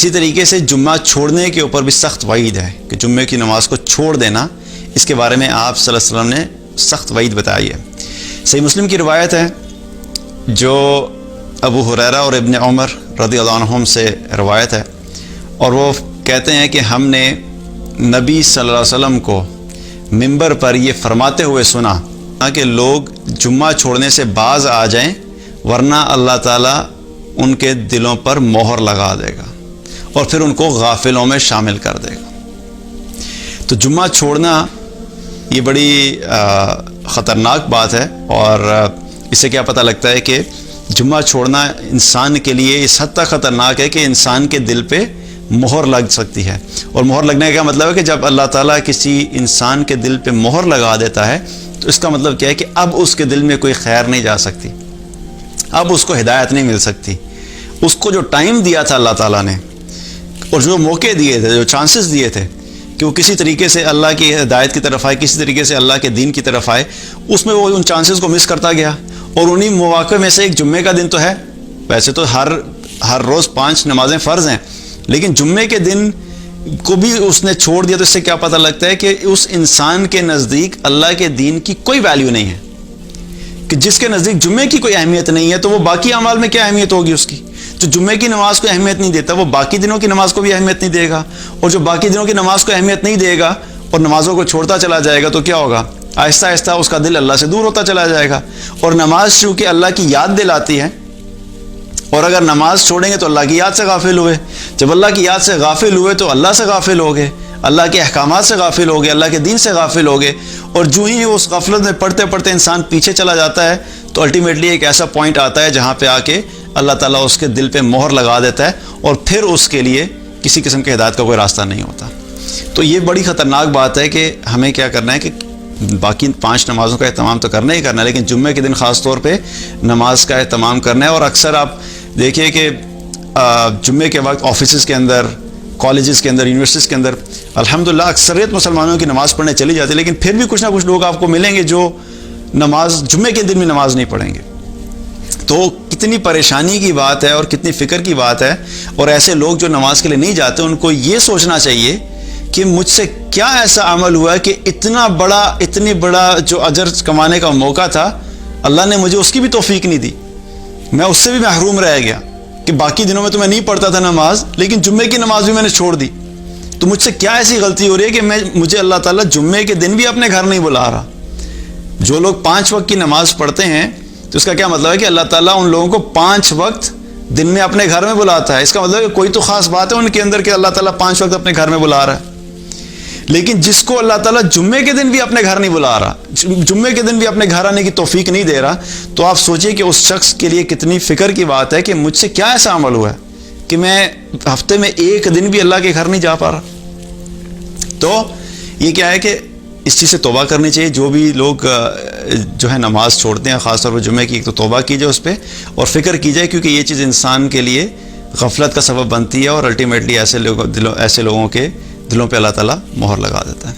اسی طریقے سے جمعہ چھوڑنے کے اوپر بھی سخت وعید ہے کہ جمعے کی نماز کو چھوڑ دینا، اس کے بارے میں آپ صلی اللہ علیہ وسلم نے سخت وعید بتائی ہے۔ صحیح مسلم کی روایت ہے جو ابو ہریرہ اور ابن عمر رضی اللہ عنہم سے روایت ہے، اور وہ کہتے ہیں کہ ہم نے نبی صلی اللہ علیہ وسلم کو منبر پر یہ فرماتے ہوئے سنا کہ لوگ جمعہ چھوڑنے سے باز آ جائیں ورنہ اللہ تعالیٰ ان کے دلوں پر مہر لگا دے گا اور پھر ان کو غافلوں میں شامل کر دے گا۔ تو جمعہ چھوڑنا یہ بڑی خطرناک بات ہے، اور اس سے کیا پتہ لگتا ہے کہ جمعہ چھوڑنا انسان کے لیے اس حد تک خطرناک ہے کہ انسان کے دل پہ مہر لگ سکتی ہے۔ اور مہر لگنے کا مطلب ہے کہ جب اللہ تعالیٰ کسی انسان کے دل پہ مہر لگا دیتا ہے تو اس کا مطلب کیا ہے کہ اب اس کے دل میں کوئی خیر نہیں جا سکتی، اب اس کو ہدایت نہیں مل سکتی۔ اس کو جو ٹائم دیا تھا اللہ تعالیٰ نے، اور جو موقع دیے تھے، جو چانسز دیے تھے کہ وہ کسی طریقے سے اللہ کی ہدایت کی طرف آئے، کسی طریقے سے اللہ کے دین کی طرف آئے، اس میں وہ ان چانسز کو مس کرتا گیا۔ اور انہی مواقع میں سے ایک جمعے کا دن تو ہے۔ ویسے تو ہر روز 5 نمازیں فرض ہیں، لیکن جمعے کے دن کو بھی اس نے چھوڑ دیا، تو اس سے کیا پتہ لگتا ہے کہ اس انسان کے نزدیک اللہ کے دین کی کوئی ویلیو نہیں ہے، کہ جس کے نزدیک جمعے کی کوئی اہمیت نہیں ہے تو وہ باقی اعمال میں کیا اہمیت ہوگی اس کی۔ جو جمعے کی نماز کو اہمیت نہیں دیتا وہ باقی دنوں کی نماز کو بھی اہمیت نہیں دے گا، اور جو باقی دنوں کی نماز کو اہمیت نہیں دے گا اور نمازوں کو چھوڑتا چلا جائے گا تو کیا ہوگا؟ آہستہ آہستہ اس کا دل اللہ سے دور ہوتا چلا جائے گا۔ اور نماز چونکہ اللہ کی یاد دلاتی ہے، اور اگر نماز چھوڑیں گے تو اللہ کی یاد سے غافل ہوئے، جب اللہ کی یاد سے غافل ہوئے تو اللہ سے غافل ہو گئے، اللہ کے احکامات سے غافل ہو گئے، اللہ کے دین سے غافل ہو گئے، اور جو ہی اس غفلت میں پڑھتے پڑھتے انسان پیچھے چلا جاتا ہے تو الٹیمیٹلی ایک ایسا پوائنٹ آتا ہے جہاں پہ آ کے اللہ تعالیٰ اس کے دل پہ مہر لگا دیتا ہے، اور پھر اس کے لیے کسی قسم کی ہدایت کا کوئی راستہ نہیں ہوتا۔ تو یہ بڑی خطرناک بات ہے کہ ہمیں کیا کرنا ہے کہ باقی 5 نمازوں کا اہتمام تو کرنا ہی کرنا ہے، لیکن جمعے کے دن خاص طور پہ نماز کا اہتمام کرنا ہے۔ اور اکثر آپ دیکھیے کہ جمعے کے وقت آفیسز کے اندر، کالجز کے اندر، یونیورسٹیز کے اندر الحمدللہ اکثریت مسلمانوں کی نماز پڑھنے چلی جاتی ہے، لیکن پھر بھی کچھ نہ کچھ لوگ آپ کو ملیں گے جو نماز جمعے کے دن میں نماز نہیں پڑھیں گے۔ تو کتنی پریشانی کی بات ہے اور کتنی فکر کی بات ہے۔ اور ایسے لوگ جو نماز کے لیے نہیں جاتے ان کو یہ سوچنا چاہیے کہ مجھ سے کیا ایسا عمل ہوا ہے کہ اتنی بڑا جو اجر کمانے کا موقع تھا اللہ نے مجھے اس کی بھی توفیق نہیں دی، میں اس سے بھی محروم رہ گیا کہ باقی دنوں میں تو میں نہیں پڑھتا تھا نماز، لیکن جمعے کی نماز بھی میں نے چھوڑ دی۔ تو مجھ سے کیا ایسی غلطی ہو رہی ہے کہ مجھے اللہ تعالیٰ جمعے کے دن بھی اپنے گھر نہیں بلا رہا۔ جو لوگ 5 وقت کی نماز پڑھتے ہیں تو اس کا کیا مطلب ہے کہ اللہ تعالیٰ ان لوگوں کو 5 وقت دن میں اپنے گھر میں بلاتا ہے۔ اس کا مطلب ہے کہ کوئی تو خاص بات ہے ان کے اندر کہ اللہ تعالیٰ 5 وقت اپنے گھر میں بلا رہا ہے۔ لیکن جس کو اللہ تعالیٰ جمعے کے دن بھی اپنے گھر نہیں بلا رہا، جمعے کے دن بھی اپنے گھر آنے کی توفیق نہیں دے رہا، تو آپ سوچئے کہ اس شخص کے لیے کتنی فکر کی بات ہے کہ مجھ سے کیا ایسا عمل ہوا ہے کہ میں ہفتے میں 1 دن بھی اللہ کے گھر نہیں جا پا رہا۔ تو یہ کیا ہے کہ اس چیز سے توبہ کرنی چاہیے۔ جو بھی لوگ جو ہے نماز چھوڑتے ہیں خاص طور پر جمعے کی، تو توبہ کی جائے اس پہ اور فکر کی جائے، کیونکہ یہ چیز انسان کے لیے غفلت کا سبب بنتی ہے، اور الٹیمیٹلی ایسے لوگوں کے دلوں پہ اللہ تعالیٰ مہر لگا دیتا ہے۔